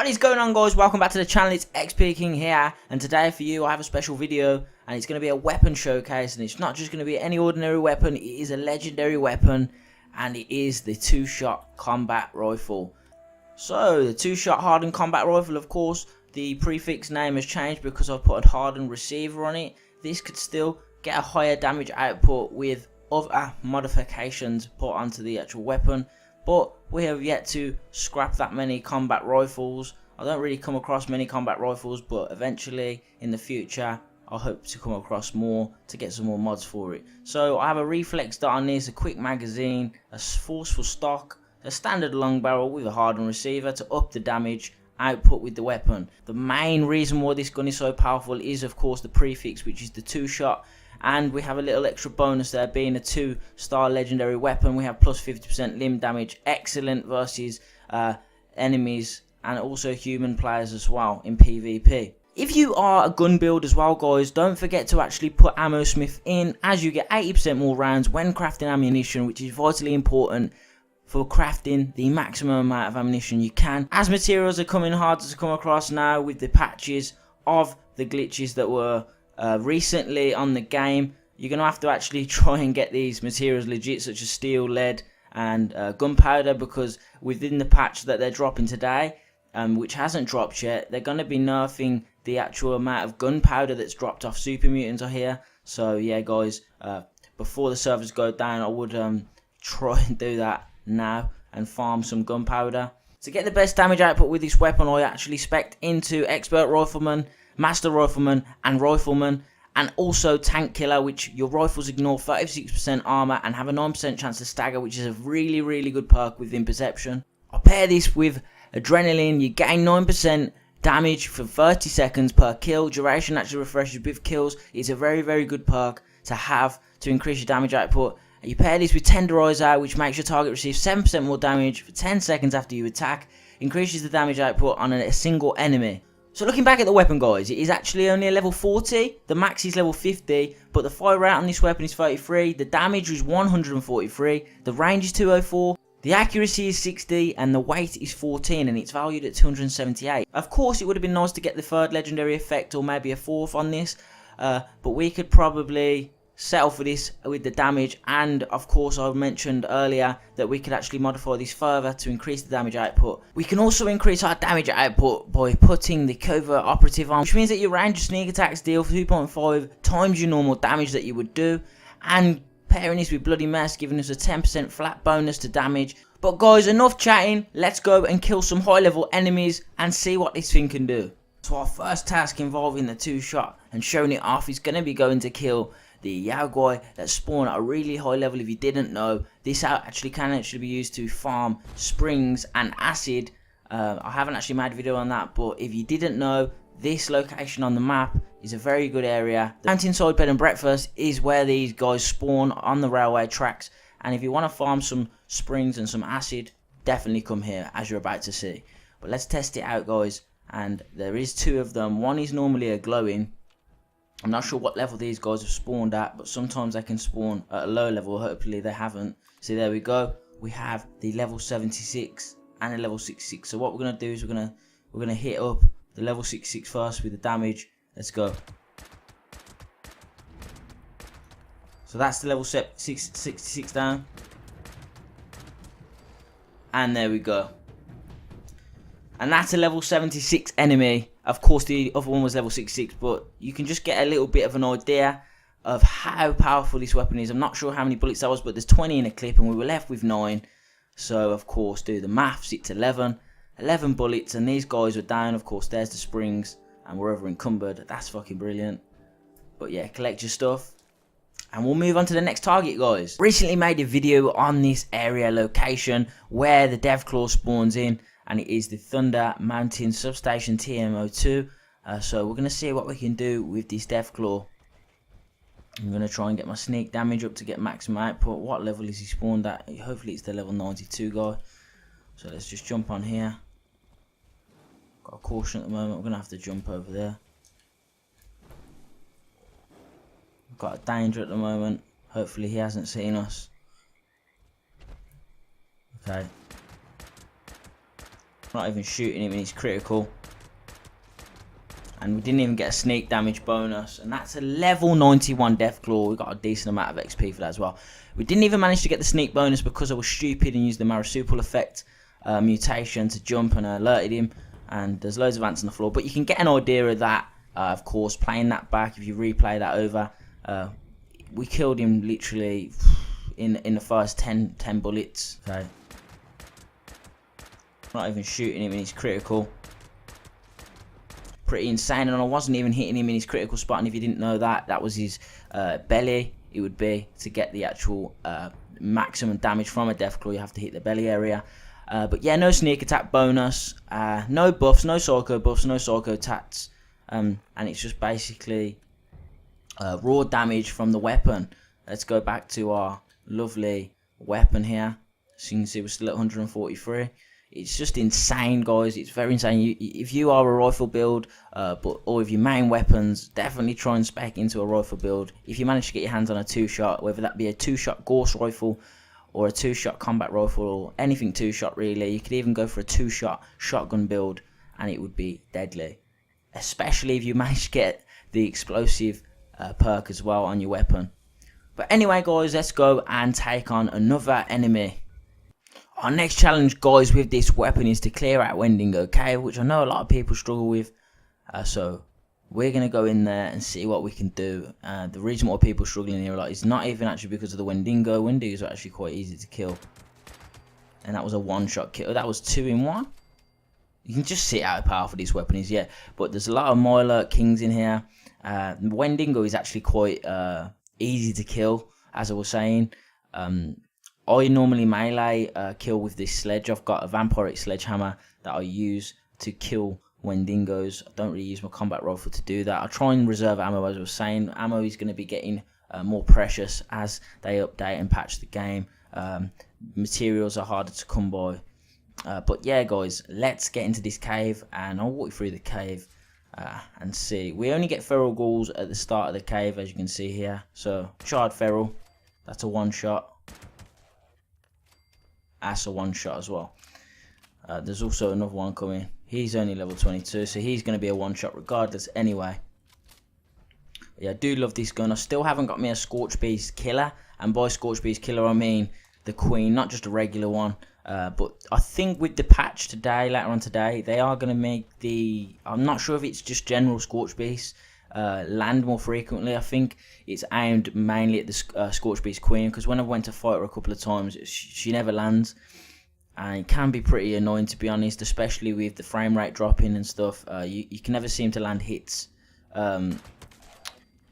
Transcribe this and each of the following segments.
What is going on, guys? Welcome back to the channel. It's XP King here, and today for you I have a special video, and it's going to be a weapon showcase. And it's not just going to be any ordinary weapon, it is a legendary weapon, and it is the two-shot combat rifle. So the two-shot hardened combat rifle, of course, the prefix name has changed because I've put a hardened receiver on it. This could still get a higher damage output with other modifications put onto the actual weapon, but we have yet to scrap that many combat rifles. I don't really come across many combat rifles, but eventually in the future I hope to come across more to get some more mods for it. So I have a reflex dot on this, a quick magazine, a forceful stock, a standard long barrel with a hardened receiver to up the damage output with the weapon. The main reason why this gun is so powerful is of course the prefix, which is the two shot, and we have a little extra bonus there, being a 2-star legendary weapon. We have plus 50% limb damage, excellent versus enemies and also human players as well in PvP. If you are a gun build as well, guys, don't forget to actually put ammo smith in, as you get 80% more rounds when crafting ammunition, which is vitally important for crafting the maximum amount of ammunition you can, as materials are coming harder to come across now with the patches of the glitches that were recently on the game. You're gonna have to actually try and get these materials legit, such as steel, lead and gunpowder, because within the patch that they're dropping today, which hasn't dropped yet, they're gonna be nerfing the actual amount of gunpowder that's dropped off super mutants here. So yeah, guys, before the servers go down, I would try and do that now and farm some gunpowder. To get the best damage output with this weapon, I actually spec'd into expert rifleman, master rifleman and rifleman, and also tank killer, which your rifles ignore 36% armor and have a 9% chance to stagger, which is a really good perk within perception. I pair this with adrenaline. You gain 9% damage for 30 seconds per kill. Duration actually refreshes with kills. It's a very good perk to have to increase your damage output. You pair this with Tenderizer, which makes your target receive 7% more damage for 10 seconds after you attack, increases the damage output on a single enemy. So looking back at the weapon, guys, it is actually only a level 40, the max is level 50, but the fire rate on this weapon is 33, the damage is 143, the range is 204, the accuracy is 60, and the weight is 14, and it's valued at 278. Of course, it would have been nice to get the third legendary effect, or maybe a fourth on this, but we could probably settle for this with the damage. And of course, I mentioned earlier that we could actually modify this further to increase the damage output. We can also increase our damage output by putting the covert operative on, which means that your range of sneak attacks deal 2.5 times your normal damage that you would do, and pairing this with bloody mess, giving us a 10% flat bonus to damage. But guys, enough chatting, let's go and kill some high level enemies and see what this thing can do. So our first task involving the two shot and showing it off is going to be going to kill the Yaoguai that spawn at a really high level. If you didn't know, this can actually be used to farm springs and acid. I haven't actually made a video on that, but if you didn't know, this location on the map is a very good area. The mountainside bed and breakfast is where these guys spawn on the railway tracks, and if you want to farm some springs and some acid, definitely come here, as you're about to see. But let's test it out, guys, and there is two of them. One is normally a glowing. I'm not sure what level these guys have spawned at, but sometimes they can spawn at a low level. Hopefully they haven't. See, there we go. We have the level 76 and a level 66. So what we're gonna do is we're gonna hit up the level 66 first with the damage. Let's go. So that's the level 66 down, and there we go. And that's a level 76 enemy. Of course, the other one was level 66, but you can just get a little bit of an idea of how powerful this weapon is. I'm not sure how many bullets that was, but there's 20 in a clip, and we were left with 9. So, of course, do the maths, it's 11. 11 bullets, and these guys are down. Of course, there's the springs, and we're over encumbered. That's fucking brilliant. But yeah, collect your stuff, and we'll move on to the next target, guys. Recently made a video on this area location where the Deathclaw spawns in, and it is the Thunder Mountain Substation TMO2. So we're going to see what we can do with this Deathclaw. I'm going to try and get my sneak damage up to get maximum output. What level is he spawned at? Hopefully it's the level 92 guy. So let's just jump on here. Got a caution at the moment, we're going to have to jump over there. Got a danger at the moment. Hopefully he hasn't seen us. Okay. Not even shooting him and he's critical. And we didn't even get a sneak damage bonus. And that's a level 91 Deathclaw. We got a decent amount of XP for that as well. We didn't even manage to get the sneak bonus because I was stupid and used the Marsupial effect mutation to jump and alerted him. And there's loads of ants on the floor. But you can get an idea of that, of course, playing that back. If you replay that over, we killed him literally in the first 10 bullets. So, not even shooting him and he's critical. Pretty insane, and I wasn't even hitting him in his critical spot. And if you didn't know that, that was his belly. It would be to get the actual maximum damage from a Deathclaw. You have to hit the belly area. But yeah, no sneak attack bonus, no buffs, no psycho buffs, no psycho tats, and it's just basically raw damage from the weapon. Let's go back to our lovely weapon here. So you can see we're still at 143. It's just insane, guys. It's very insane. If you are a rifle build, or if your main weapons, definitely try and spec into a rifle build. If you manage to get your hands on a 2-shot, whether that be a 2-shot Gauss rifle or a 2-shot combat rifle or anything 2-shot really, you could even go for a 2-shot shotgun build and it would be deadly. Especially if you manage to get the explosive perk as well on your weapon. But anyway, guys, let's go and take on another enemy. Our next challenge, guys, with this weapon is to clear out Wendigo Cave, which I know a lot of people struggle with. So we're going to go in there and see what we can do. The reason why people are struggling here a lot is not even actually because of the Wendigo. Wendigos are actually quite easy to kill. And that was a 1-shot kill. That was 2-in-1. You can just see how powerful this weapon is, yeah. But there's a lot of Mirelurk Kings in here. Wendigo is actually quite easy to kill, as I was saying. I normally melee kill with this sledge. I've got a vampiric sledgehammer that I use to kill Wendigos. I don't really use my combat rifle to do that. I try and reserve ammo, as I was saying. Ammo is going to be getting more precious as they update and patch the game. Materials are harder to come by. But yeah, guys, let's get into this cave and I'll walk you through the cave and see. We only get feral ghouls at the start of the cave, as you can see here. So, charred feral, that's a 1-shot. That's a 1-shot as well. There's also another one coming. He's only level 22, so he's going to be a 1-shot regardless anyway. Yeah, I do love this gun. I still haven't got me a Scorch Beast killer. And by Scorch Beast killer, I mean the Queen, not just a regular one. But I think with the patch today, later on today, they are going to make the... I'm not sure if it's just general Scorch Beast land more frequently. I think it's aimed mainly at the Scorch Beast Queen, because when I went to fight her a couple of times, she never lands, and it can be pretty annoying, to be honest, especially with the frame rate dropping and stuff. You can never seem to land hits on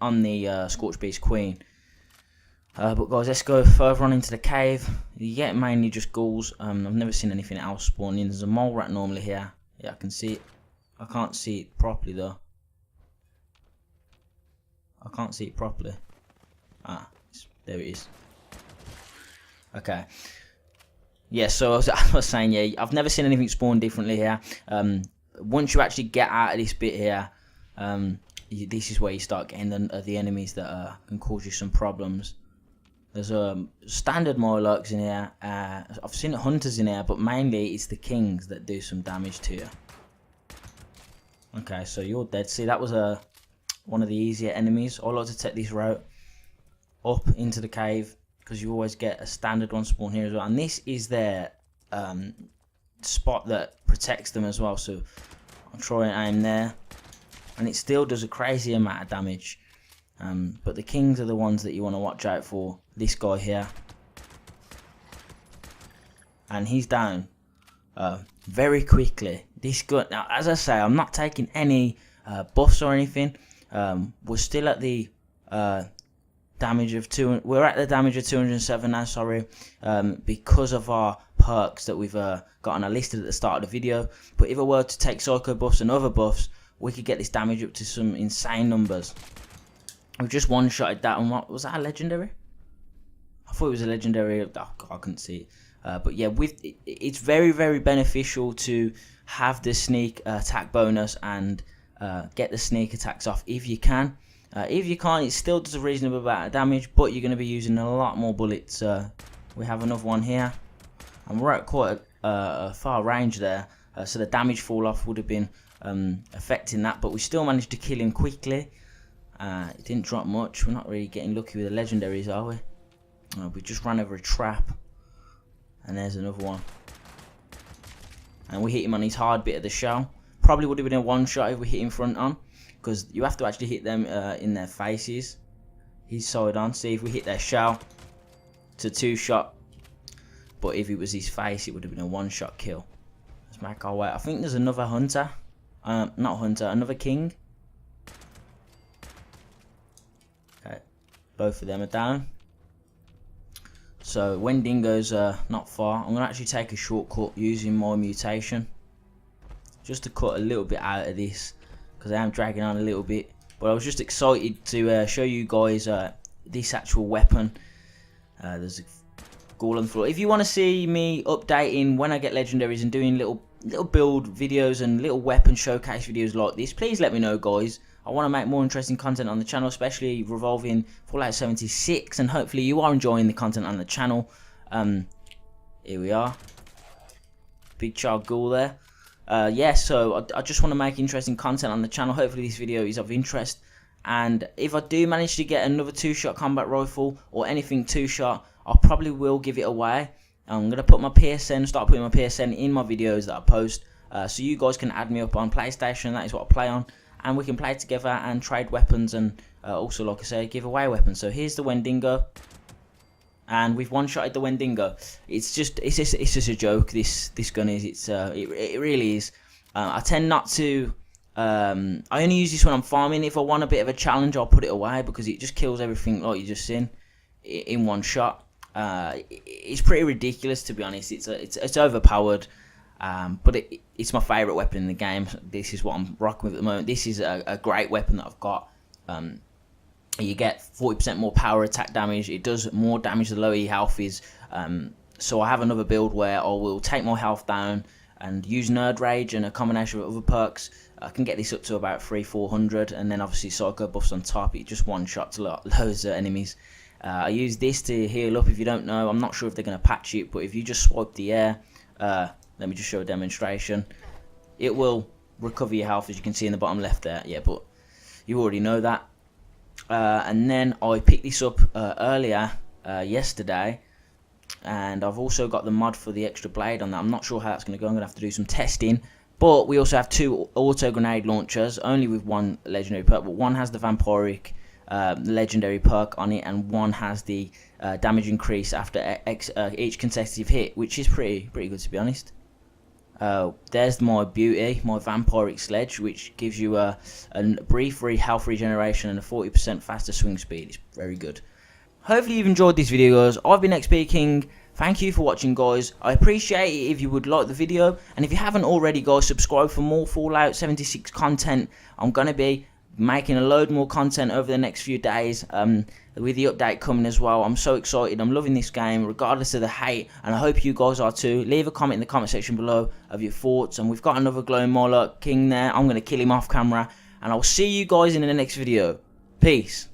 the Scorch Beast Queen. But guys, let's go further on into the cave. You get mainly just ghouls. I've never seen anything else spawn in. There's a mole rat normally here. Yeah, I can see it. I can't see it properly though. I can't see it properly. There it is. Okay. Yeah, so I was saying, yeah, I've never seen anything spawn differently here. Once you actually get out of this bit here, this is where you start getting the enemies that can cause you some problems. There's standard Mirelurks in here. I've seen hunters in here, but mainly it's the kings that do some damage to you. Okay, so you're dead. See, that was one of the easier enemies. I like to take this route up into the cave, because you always get a standard one spawn here as well. And this is their spot that protects them as well. So I'll try and aim there, and it still does a crazy amount of damage. But the kings are the ones that you want to watch out for. This guy here, and he's down very quickly. This gun, now as I say, I'm not taking any buffs or anything. We're still at the damage of we're at the damage of 207 now, sorry, because of our perks that we've got on our listed at the start of the video. But if I were to take psycho buffs and other buffs, we could get this damage up to some insane numbers. We've just one-shotted that, and what was that, a legendary? I thought it was a legendary. Oh God, I couldn't see it. But yeah, it's very, very beneficial to have the sneak attack bonus and get the sneak attacks off if you can. If you can't, it still does a reasonable amount of damage, but you're going to be using a lot more bullets. We have another one here, and we're at quite a far range there. so the damage fall off would have been affecting that, but we still managed to kill him quickly. It didn't drop much. We're not really getting lucky with the legendaries, are we? We just ran over a trap, and there's another one, and we hit him on his hard bit of the shell. Probably would have been a one shot if we hit him front on, because you have to actually hit them in their faces. He's side on. See, if we hit their shell, it's a 2-shot, but if it was his face, it would have been a 1-shot kill. Let's make our way. I think there's another hunter, not hunter, another king. Okay, both of them are down. So Wendigo's not far. I'm gonna actually take a shortcut using my mutation, just to cut a little bit out of this, because I am dragging on a little bit. But I was just excited to show you guys this actual weapon. There's a ghoul on the floor. If you want to see me updating when I get legendaries and doing little build videos and little weapon showcase videos like this, please let me know, guys. I want to make more interesting content on the channel, especially revolving Fallout 76, and hopefully you are enjoying the content on the channel. Here we are, big child ghoul there. Yeah, so I just want to make interesting content on the channel. Hopefully this video is of interest, and if I do manage to get another 2-shot combat rifle or anything 2-shot, I probably will give it away. I'm going to put my PSN, start putting my PSN in my videos that I post, so you guys can add me up on PlayStation. That is what I play on, and we can play together and trade weapons, and also, like I say, give away weapons. So here's the Wendigo, and we've one-shotted the Wendigo. It's just a joke. This gun is. It really is. I tend not to. I only use this when I'm farming. If I want a bit of a challenge, I'll put it away, because it just kills everything like you just seen in one shot. It's pretty ridiculous, to be honest. It's overpowered, but it's my favourite weapon in the game. This is what I'm rocking with at the moment. This is a great weapon that I've got. You get 40% more power attack damage. It does more damage the lower your health is. So I have another build where I will take my health down and use Nerd Rage and a combination of other perks. I can get this up to about 300-400, and then obviously Psycho buffs on top. It just one-shot to loads of enemies. I use this to heal up. If you don't know, I'm not sure if they're going to patch it, but if you just swipe the air, let me just show a demonstration. It will recover your health, as you can see in the bottom left there. Yeah, but you already know that. And then I picked this up earlier yesterday, and I've also got the mod for the extra blade on that. I'm not sure how that's going to go. I'm going to have to do some testing. But we also have 2 auto grenade launchers, only with 1 legendary perk, but one has the vampiric legendary perk on it, and one has the damage increase after each consecutive hit, which is pretty good, to be honest. There's my beauty, my vampiric sledge, which gives you a brief health regeneration and a 40% faster swing speed. It's very good. Hopefully you've enjoyed this video, guys. I've been XP King. Thank you for watching, guys. I appreciate it if you would like the video, and if you haven't already, guys, subscribe for more Fallout 76 content. I'm gonna be making a load more content over the next few days, with the update coming as well. I'm so excited. I'm loving this game regardless of the hate, and I hope you guys are too. Leave a comment in the comment section below of your thoughts. And we've got another glowing Moloch King there. I'm going to kill him off camera, and I'll see you guys in the next video. Peace.